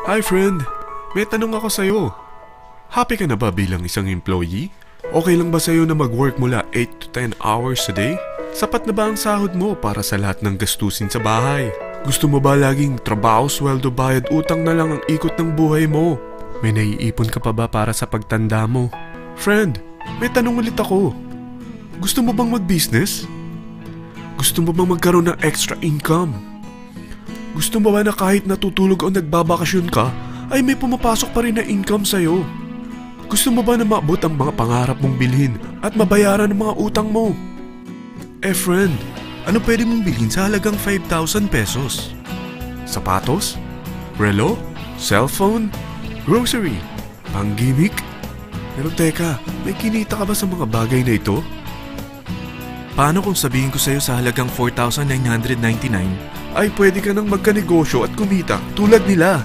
Hi friend, may tanong ako sa'yo. Happy ka na ba bilang isang employee? Okay lang ba sa'yo na mag-work mula 8 to 10 hours a day? Sapat na ba ang sahod mo para sa lahat ng gastusin sa bahay? Gusto mo ba laging trabaho, sweldo, bayad, utang na lang ang ikot ng buhay mo? May naiipon ka pa ba para sa pagtanda mo? Friend, may tanong ulit ako. Gusto mo bang mag-business? Gusto mo bang magkaroon ng extra income? Gusto mo ba na kahit natutulog o nagbabakasyon ka, ay may pumapasok pa rin na income sa'yo? Gusto mo ba na maabot ang mga pangarap mong bilhin at mabayaran ang mga utang mo? Friend, ano pwede mong bilhin sa halagang 5,000 pesos? Sapatos? Relo? Cellphone? Grocery? Pang-gimmick? Pero teka, may kinita ka ba sa mga bagay na ito? Paano kung sabihin ko sa'yo sa halagang 4,999 ay pwede ka nang magkanegosyo at kumita tulad nila?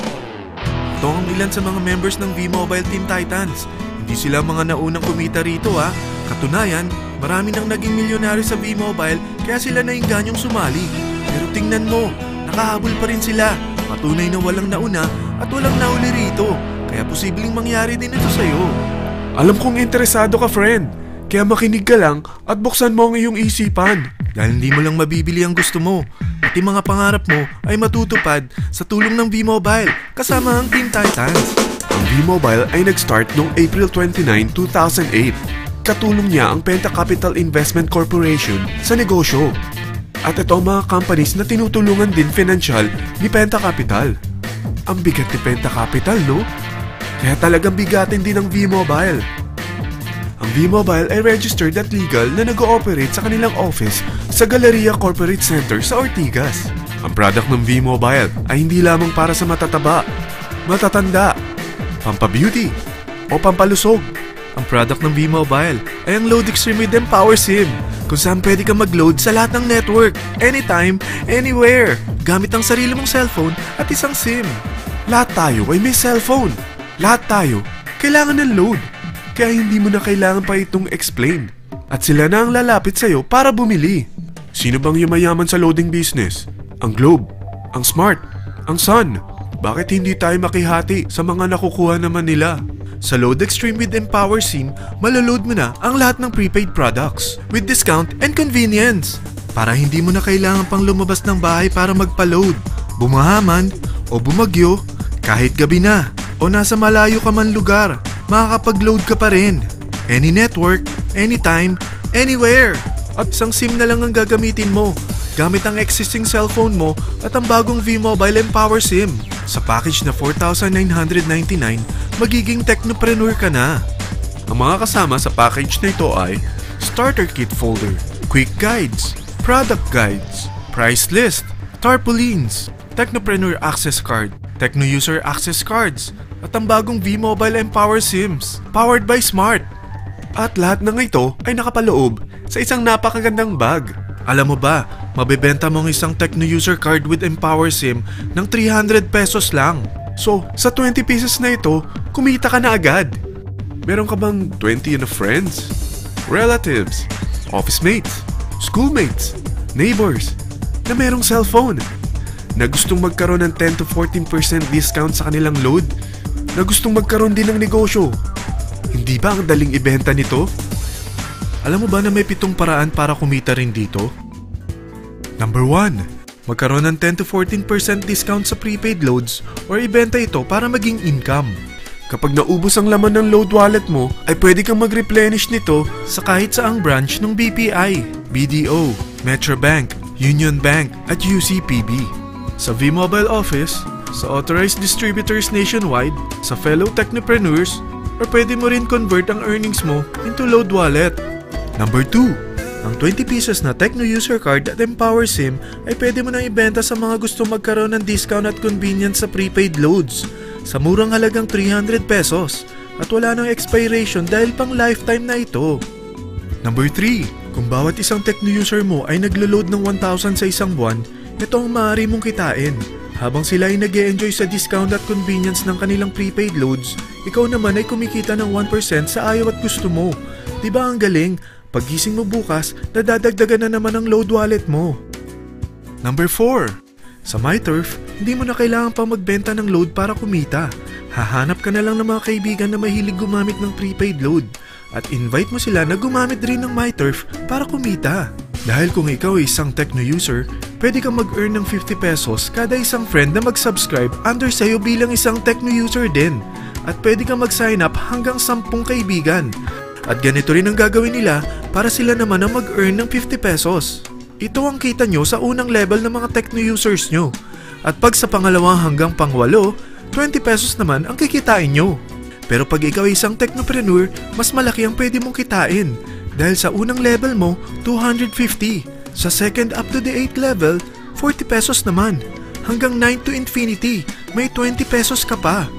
Ito ang ilan sa mga members ng V-Mobile Team Titans. Hindi sila mga naunang kumita rito ha. Katunayan, marami nang naging milyonaryo sa V-Mobile kaya sila naingganyong sumali. Pero tingnan mo, nakahabol pa rin sila. Patunay na walang nauna at walang nauli rito. Kaya posibleng mangyari din ito sa'yo. Alam kong interesado ka, friend. Kaya makinig ka lang at buksan mo ang iyong isipan. Dahil hindi mo lang mabibili ang gusto mo. Pati mga pangarap mo ay matutupad sa tulong ng V-Mobile kasama ang Team Titans. Ang V-Mobile ay nag-start noong April 29, 2008. Katulong niya ang Penta Capital Investment Corporation sa negosyo. At ito ang mga companies na tinutulungan din financial ni Penta Capital. Ang bigat ni Penta Capital, no? Kaya talagang bigatin din ang V-Mobile. Ang V-Mobile ay registered at legal na nag-ooperate sa kanilang office sa Galleria Corporate Center sa Ortigas. Ang product ng V-Mobile ay hindi lamang para sa matataba, matatanda, pampabeauty, o pampalusog. Ang product ng V-Mobile ay ang Load Extreme with Empower SIM, kung saan pwede kang mag-load sa lahat ng network, anytime, anywhere, gamit ang sarili mong cellphone at isang SIM. Lahat tayo ay may cellphone. Lahat tayo kailangan ng load. Kaya hindi mo na kailangan pa itong explain. At sila na ang lalapit sa'yo para bumili. Sino bang yumayaman sa loading business? Ang Globe, ang Smart, ang Sun. Bakit hindi tayo makihati sa mga nakukuha naman nila? Sa Load Extreme with Empower SIM, maloload mo na ang lahat ng prepaid products with discount and convenience. Para hindi mo na kailangan pang lumabas ng bahay para magpa-load. Bumahaman o bumagyo, kahit gabi na o nasa malayo ka man lugar, makakapag-load ka pa rin. Any network, anytime, anywhere. At isang SIM na lang ang gagamitin mo gamit ang existing cellphone mo at ang bagong V-Mobile Empower SIM. Sa package na 4,999, magiging technopreneur ka na. Ang mga kasama sa package na ito ay Starter Kit Folder, Quick Guides, Product Guides, Price List, Tarpaulins, Technopreneur Access Card, Techno User Access Cards, at ang bagong V-Mobile Empower SIMs, powered by Smart. At lahat ng ito ay nakapaloob sa isang napakagandang bag. Alam mo ba, mabebenta mo ang isang Techno User Card with Empower SIM ng 300 pesos lang. So, sa 20 pieces na ito, kumita ka na agad. Meron ka bang 20 na friends, relatives, office mates, schoolmates, neighbors, na merong cellphone, na gustong magkaroon ng 10 to 14% discount sa kanilang load, na gustong magkaroon din ng negosyo? Hindi ba ang daling ibenta nito? Alam mo ba na may 7 paraan para kumita rin dito? Number 1. Magkaroon ng 10 to 14% discount sa prepaid loads or ibenta ito para maging income. Kapag naubos ang laman ng load wallet mo, ay pwede kang mag-replenish nito sa kahit saang branch ng BPI, BDO, Metrobank, Union Bank at UCPB. Sa V-Mobile Office, sa authorized distributors nationwide, sa fellow technopreneurs, or pwede mo rin convert ang earnings mo into load wallet. Number 2. Ang 20 pesos na Techno User Card at Empower SIM ay pwede mo nang ibenta sa mga gusto magkaroon ng discount at convenience sa prepaid loads sa murang halagang 300 pesos at wala nang expiration dahil pang lifetime na ito. Number 3. Kung bawat isang Techno user mo ay naglo-load ng 1,000 sa isang buwan, ito ang maaari mong kitain. Habang sila ay nag-e-enjoy sa discount at convenience ng kanilang prepaid loads, ikaw naman ay kumikita ng 1% sa ayaw at gusto mo. Diba ang galing? Paggising mo bukas, nadadagdagan na naman ang load wallet mo. Number 4. Sa MyTurf, hindi mo na kailangan pa magbenta ng load para kumita. Hahanap ka na lang ng mga kaibigan na mahilig gumamit ng prepaid load at invite mo sila na gumamit rin ng MyTurf para kumita. Dahil kung ikaw ay isang Tecno user, pwede kang mag-earn ng 50 pesos kada isang friend na mag-subscribe under sa'yo bilang isang Tecno user din. At pwede kang mag-sign up hanggang 10 kaibigan. At ganito rin ang gagawin nila para sila naman ang mag-earn ng 50 pesos. Ito ang kita nyo sa unang level ng mga Tecno users nyo. At pag sa pangalawa hanggang pang-8, 20 pesos naman ang kikitain nyo. Pero pag ikaw ay isang technopreneur, mas malaki ang pwede mong kitain. Dahil sa unang level mo, 250. Sa second up to the 8th level, 40 pesos naman. Hanggang 9 to infinity, may 20 pesos ka pa.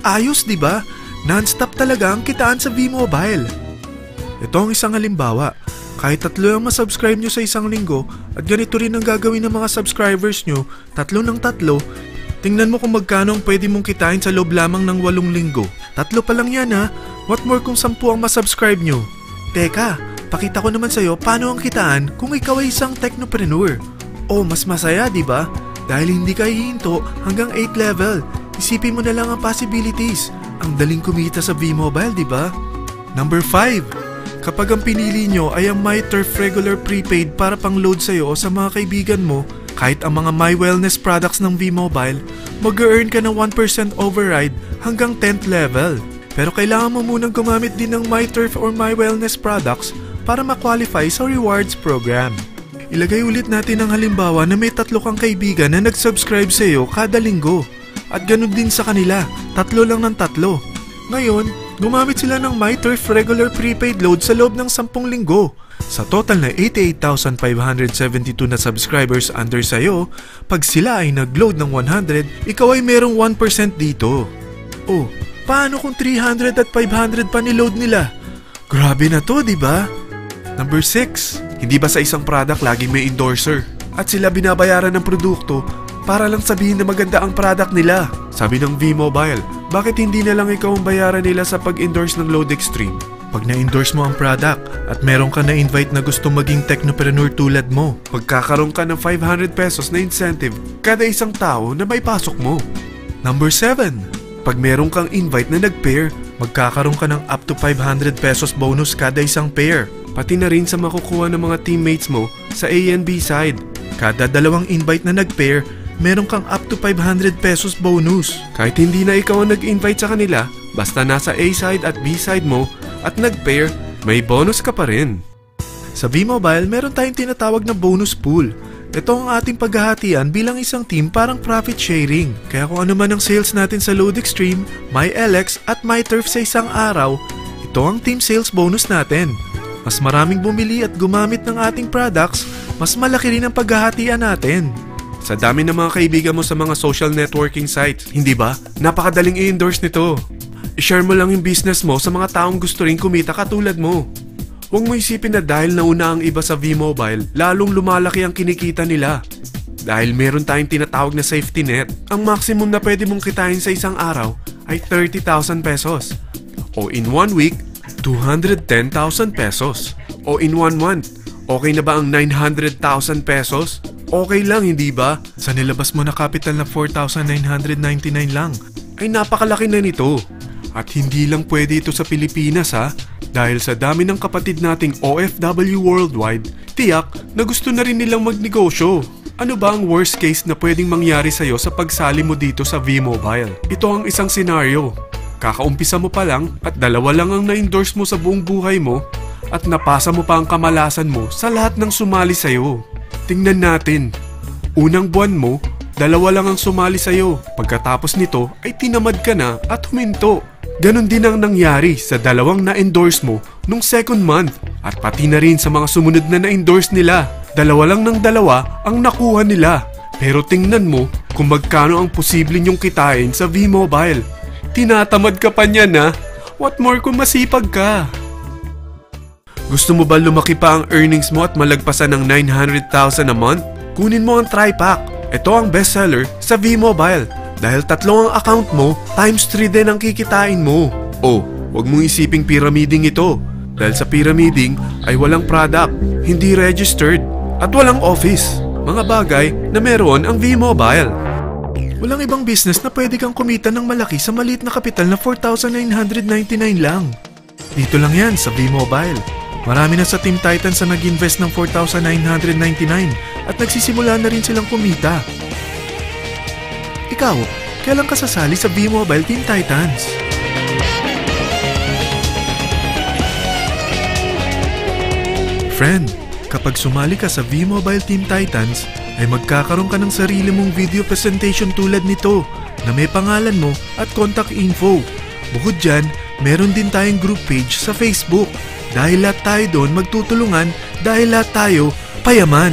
Ayos, di ba? Non-stop talaga ang kitaan sa V-Mobile. Ito ang isang halimbawa. Kahit 3 ang masubscribe nyo sa isang linggo at ganito rin ang gagawin ng mga subscribers nyo, 3 ng 3, tingnan mo kung magkano ang pwede mong kitain sa loob lamang ng 8 linggo. 3 pa lang yan ha. What more kung 10 ang masubscribe nyo? Teka, pakita ko naman sa'yo paano ang kitaan kung ikaw ay isang technopreneur. Oh, mas masaya, di ba? Dahil hindi ka hihinto hanggang 8 level. Isipin mo na lang ang possibilities. Ang daling kumita sa V-Mobile, di ba? Number 5. Kapag ang pinili nyo ay ang MyTurf regular prepaid para pang-load sa'yo o sa mga kaibigan mo, kahit ang mga My Wellness products ng V-Mobile, mag-earn ka ng 1% override hanggang 10th level. Pero kailangan mo munang gumamit din ng MyTurf or My Wellness products para ma-qualify sa rewards program. Ilagay ulit natin ang halimbawa na may 3 kang kaibigan na nag-subscribe sa'yo kada linggo. At ganun din sa kanila, 3 lang ng 3. Ngayon, gumamit sila ng MyTurf regular prepaid load sa loob ng 10 linggo. Sa total na 88,572 na subscribers under sa'yo, pag sila ay nag-load ng 100, ikaw ay merong 1% dito. Oh, paano kung 300 at 500 pa ni-load nila? Grabe na to, di ba? Number 6. Hindi ba sa isang product laging may endorser? At sila binabayaran ng produkto para lang sabihin na maganda ang product nila. Sabi ng V-Mobile, bakit hindi na lang ikaw ang bayaran nila sa pag-endorse ng Load Extreme? Pag na-endorse mo ang product at meron ka na-invite na gusto maging technopreneur tulad mo, magkakaroon ka ng 500 pesos na incentive kada isang tao na may pasok mo. Number 7. Pag meron kang invite na nag-pair, magkakaroon ka ng up to 500 pesos bonus kada isang pair. Pati na rin sa makukuha ng mga teammates mo sa A and B side. Kada 2 invite na nag-pair, meron kang up to 500 pesos bonus. Kahit hindi na ikaw ang nag-invite sa kanila, basta nasa A side at B side mo at nag-pair, may bonus ka pa rin. Sa V-Mobile, meron tayong tinatawag na bonus pool. Ito ang ating paghahatian bilang isang team parang profit sharing. Kaya kung ano man ang sales natin sa Load Extreme, MyLX at MyTurf sa isang araw, ito ang team sales bonus natin. Mas maraming bumili at gumamit ng ating products, mas malaki rin ang paghahatian natin. Sa dami ng mga kaibigan mo sa mga social networking sites, hindi ba? Napakadaling i-endorse nito. I-share mo lang yung business mo sa mga taong gusto rin kumita katulad mo. Huwag mo isipin na dahil nauna ang iba sa V-Mobile, lalong lumalaki ang kinikita nila. Dahil meron tayong tinatawag na safety net, ang maximum na pwede mong kitain sa isang araw ay 30,000 pesos. O in 1 week, 210,000 pesos. O in 1 month, okay na ba ang 900,000 pesos? Okay lang, hindi ba? Sa nilabas mo na capital na 4,999 lang, ay napakalaki na nito. At hindi lang pwede ito sa Pilipinas ha, dahil sa dami ng kapatid nating OFW worldwide, tiyak na gusto na rin nilang magnegosyo. Ano ba ang worst case na pwedeng mangyari sa'yo sa pagsali mo dito sa V-Mobile? Ito ang isang senaryo. Kakaumpisa mo pa lang at 2 lang ang na-endorse mo sa buong buhay mo at napasa mo pa ang kamalasan mo sa lahat ng sumali sa'yo. Tingnan natin. Unang buwan mo, 2 lang ang sumali sa'yo. Pagkatapos nito ay tinamad ka na at huminto. Ganon din ang nangyari sa 2 na-endorse mo nung second month at pati na rin sa mga sumunod na na-endorse nila. 2 lang ng 2 ang nakuha nila. Pero tingnan mo kung magkano ang posible nyong kitain sa V-Mobile. Tinatamad ka pa niyan ha? What more kung masipag ka? Gusto mo ba lumaki pa ang earnings mo at malagpasan ng 900,000 a month? Kunin mo ang TriPack. Ito ang bestseller sa V-Mobile. Dahil 3 ang account mo, times 3 din ang kikitain mo. Oh, huwag mong isiping pyramiding ito. Dahil sa pyramiding ay walang product, hindi registered, at walang office. mga bagay na meron ang V-Mobile. Walang ibang business na pwede kang kumita ng malaki sa maliit na kapital na 4,999 lang. Dito lang yan sa V-Mobile. Marami na sa Team Titans na nag-invest ng 4,999 at nagsisimula na rin silang kumita. Ikaw, kailan ka sasali sa V-Mobile Team Titans? Friend, kapag sumali ka sa V-Mobile Team Titans, ay magkakaroon ka ng sarili mong video presentation tulad nito na may pangalan mo at contact info. Bukod dyan, meron din tayong group page sa Facebook. Dahil lahat tayo doon magtutulungan dahil lahat tayo payaman.